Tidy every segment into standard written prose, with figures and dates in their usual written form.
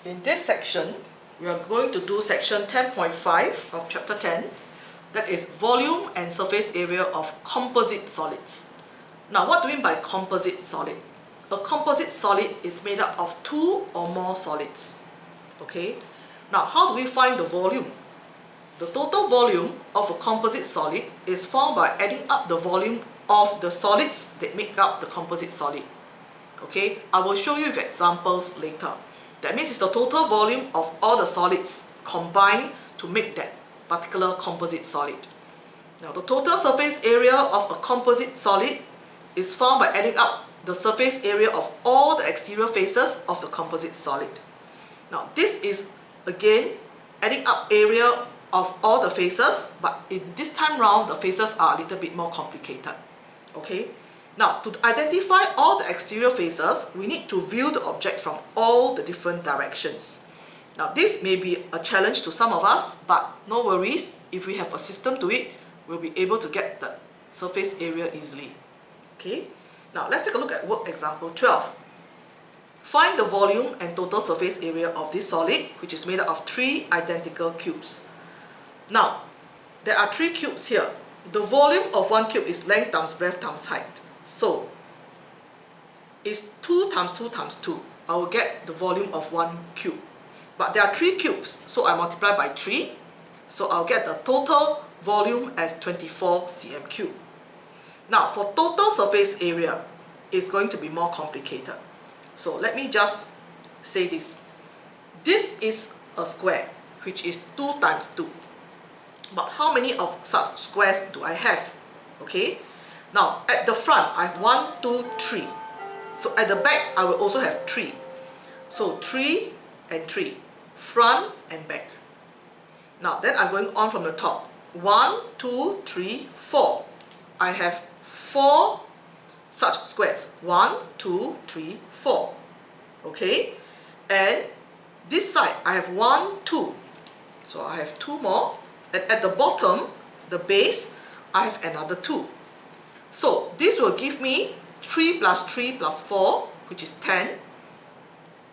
In this section, we are going to do section 10.5 of chapter 10, that is volume and surface area of composite solids. Now, what do we mean by composite solid? A composite solid is made up of two or more solids. Okay. Now, how do we find the volume? The total volume of a composite solid is found by adding up the volume of the solids that make up the composite solid. Okay, I will show you with examples later. That means it's the total volume of all the solids combined to make that particular composite solid. Now, the total surface area of a composite solid is found by adding up the surface area of all the exterior faces of the composite solid. Now, this is again adding up area of all the faces, but in this time round the faces are a little bit more complicated. Okay. Now, to identify all the exterior faces, we need to view the object from all the different directions. Now, this may be a challenge to some of us, but no worries, if we have a system to it, we'll be able to get the surface area easily. Okay. Now, let's take a look at work example 12. Find the volume and total surface area of this solid, which is made up of three identical cubes. Now, there are three cubes here. The volume of one cube is length times breadth times height. So, it's 2 times 2 times 2. I will get the volume of one cube. But there are three cubes, so I multiply by 3. So, I'll get the total volume as 24 cm cube. Now, for total surface area, it's going to be more complicated. So, let me just say this. This is a square, which is 2 times 2. But how many of such squares do I have? Okay. Now, at the front, I have 1, 2, 3. So, at the back, I will also have 3. So, 3 and 3. Front and back. Now, then I'm going on from the top. 1, 2, 3, 4. I have 4 such squares. 1, 2, 3, 4. Okay. And this side, I have 1, 2. So, I have 2 more. And at the bottom, the base, I have another 2. So, this will give me 3 plus 3 plus 4, which is 10.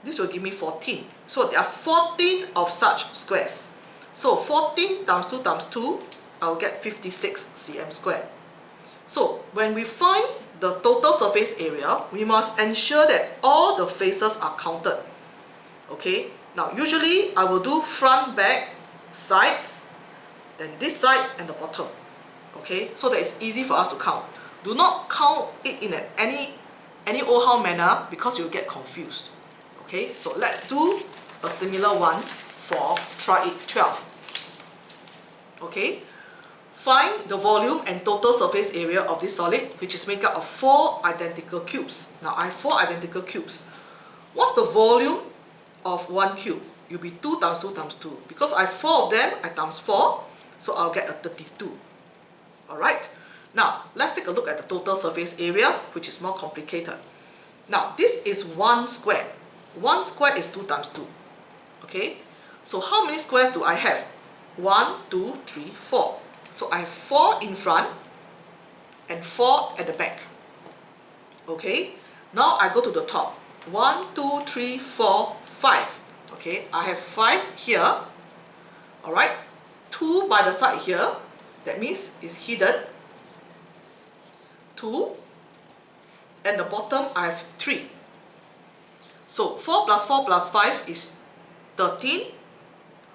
This will give me 14. So, there are 14 of such squares. So, 14 times 2 times 2, I will get 56 cm squared. So, when we find the total surface area, we must ensure that all the faces are counted. Okay. Now, usually, I will do front, back, sides, then this side and the bottom. Okay. So, that it's easy for us to count. Do not count it in any old manner because you'll get confused. Okay, so let's do a similar one for try it 12. Okay, find the volume and total surface area of this solid, which is made up of 4 identical cubes. Now, I have 4 identical cubes. What's the volume of one cube? It will be 2 times 2 times 2. Because I have 4 of them, I times 4, so I'll get a 32. Alright. Now, let's take a look at the total surface area, which is more complicated. Now, this is one square. One square is 2 times 2. Okay? So, how many squares do I have? 1, 2, 3, 4. So, I have 4 in front and 4 at the back. Okay? Now, I go to the top. 1, 2, 3, 4, 5. Okay? I have 5 here. Alright? 2 by the side here. That means it's hidden. 2, and the bottom I have 3. So 4 plus 4 plus 5 is 13,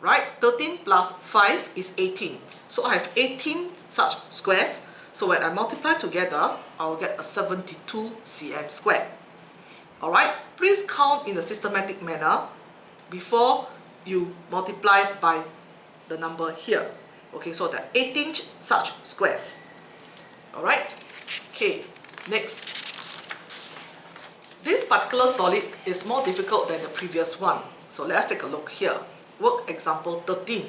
right? 13 plus 5 is 18. So I have 18 such squares. So when I multiply together, I will get a 72 cm squared. Alright, please count in a systematic manner before you multiply by the number here. Okay, so there are 18 such squares. Alright. Okay, next. This particular solid is more difficult than the previous one. So let's take a look here. Work example 13.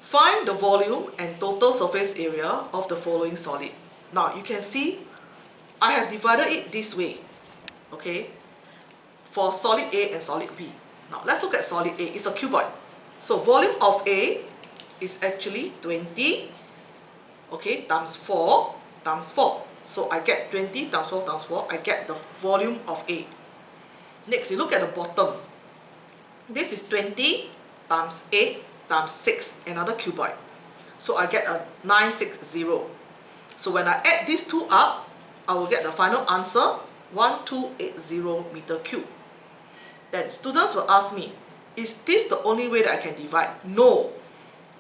Find the volume and total surface area of the following solid. Now you can see I have divided it this way. Okay, for solid A and solid B. Now let's look at solid A. It's a cuboid. So volume of A is actually 20. Okay, times 4 times 4. So I get 20 times 4 times 4, I get the volume of A. Next, you look at the bottom. This is 20 times 8 times 6, another cuboid. So I get a 960. So when I add these two up, I will get the final answer 1280 meter cube. Then students will ask me, is this the only way that I can divide? No.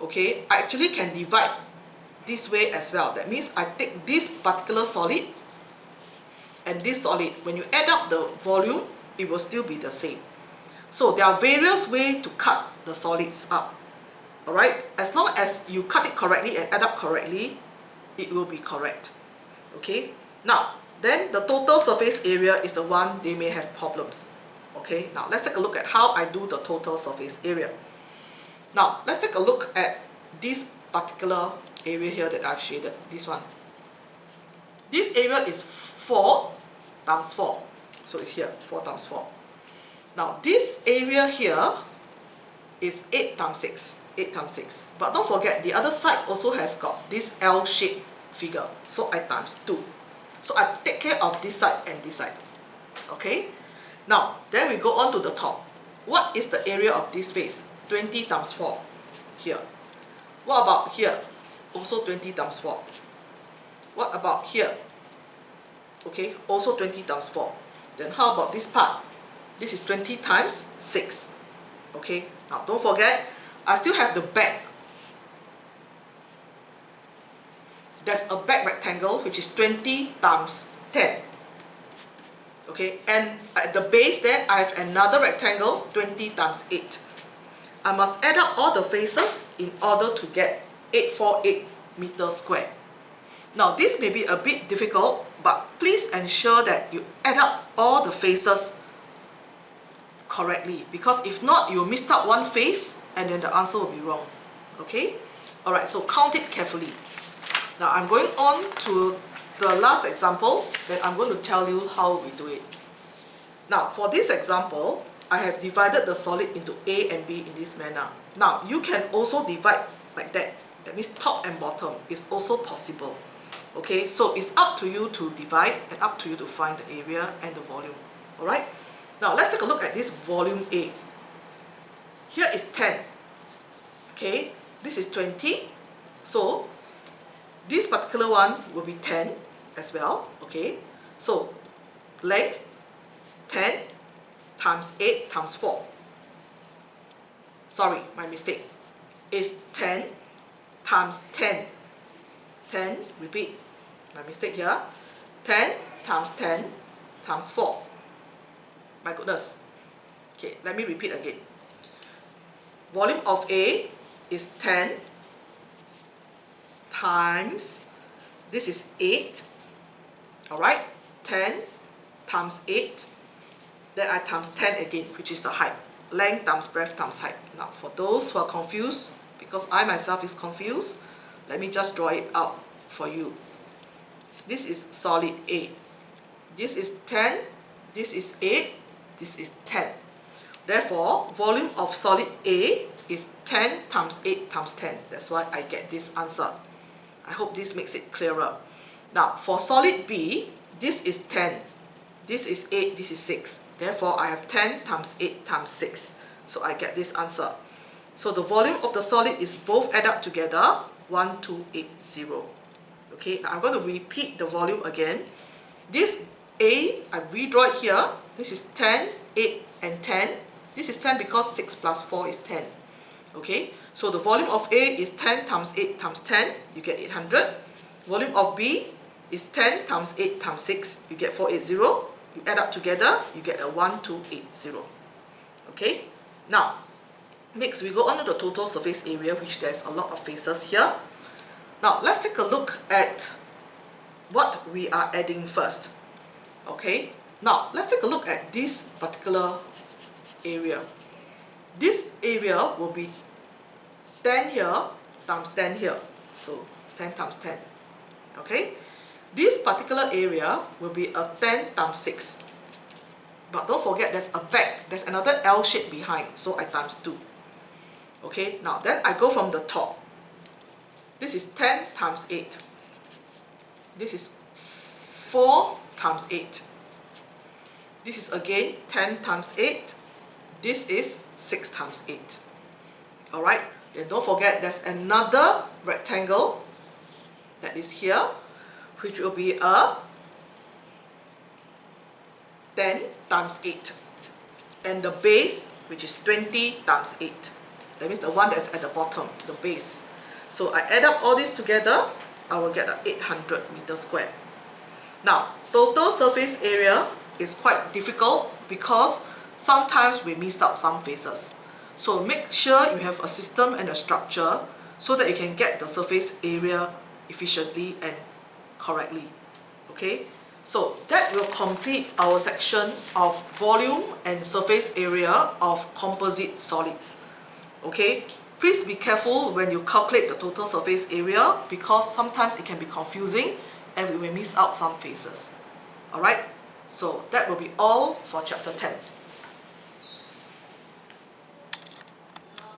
Okay, I actually can divide this way as well. That means I take this particular solid and this solid. When you add up the volume, it will still be the same. So there are various ways to cut the solids up. Alright, as long as you cut it correctly and add up correctly, it will be correct. Okay, now then the total surface area is the one they may have problems. Okay, now let's take a look at how I do the total surface area. Now let's take a look at this particular area here that I've shaded, this one. This area is 4 times 4, so it's here, 4 times 4. Now this area here is 8 times 6, 8 times 6. But don't forget, the other side also has got this L-shaped figure, so I times 2. So I take care of this side and this side. Okay? Now, then we go on to the top. What is the area of this face? 20 times 4 here. What about here? Also 20 times 4. What about here? Okay, also 20 times 4. Then how about this part? This is 20 times 6. Okay, now don't forget, I still have the back. There's a back rectangle which is 20 times 10. Okay, and at the base there I have another rectangle 20 times 8. I must add up all the faces in order to get 848 meters square. Now this may be a bit difficult, but please ensure that you add up all the faces correctly, because if not, you'll miss out one face and then the answer will be wrong. Okay, alright, so count it carefully. Now I'm going on to the last example, then I'm going to tell you how we do it. Now for this example, I have divided the solid into A and B in this manner. Now you can also divide like that. That means top and bottom is also possible. Okay, so it's up to you to divide and up to you to find the area and the volume. Alright, now let's take a look at this volume A. Here is 10. Okay, this is 20. So this particular one will be 10 as well. Okay, so length 10 times 8 times 4. Sorry, my mistake. It's 10 times 10. 10, repeat, my mistake here. 10 times 10 times 4. My goodness. Okay, let me repeat again. Volume of A is 10 times, this is 8. Alright, 10 times 8. Then I times 10 again, which is the height. Length times breadth times height. Now for those who are confused, because I myself is confused, let me just draw it out for you. This is solid A. This is 10, this is 8, this is 10. Therefore, volume of solid A is 10 times 8 times 10. That's why I get this answer. I hope this makes it clearer. Now, for solid B, this is 10, this is 8, this is 6. Therefore, I have 10 times 8 times 6. So I get this answer. So the volume of the solid is both add up together, 1280. Okay, now I'm going to repeat the volume again. This A, I redraw it here. This is 10, 8, and 10. This is 10 because 6 plus 4 is 10. Okay, so the volume of A is 10 times 8 times 10, you get 800. Volume of B is 10 times 8 times 6, you get 480. You add up together, you get a 1280. Okay, now next we go on to the total surface area, which there's a lot of faces here. Now let's take a look at what we are adding first. Okay, now let's take a look at this particular area. This area will be 10 here times 10 here, so 10 times 10. Okay, this particular area will be a 10 times 6. But don't forget, there's a back, there's another L shape behind, so I times 2. Okay, now then I go from the top. This is 10 times 8. This is 4 times 8. This is again 10 times 8. This is 6 times 8. Alright, then don't forget there's another rectangle that is here, which will be a 10 times 8. And the base, which is 20 times 8. That means the one that's at the bottom, the base. So I add up all this together, I will get a 800 meters squared. Now, total surface area is quite difficult because sometimes we missed out some faces. So make sure you have a system and a structure so that you can get the surface area efficiently and correctly. Okay, so that will complete our section of volume and surface area of composite solids. Okay, please be careful when you calculate the total surface area because sometimes it can be confusing and we may miss out some phases. Alright, so that will be all for chapter 10.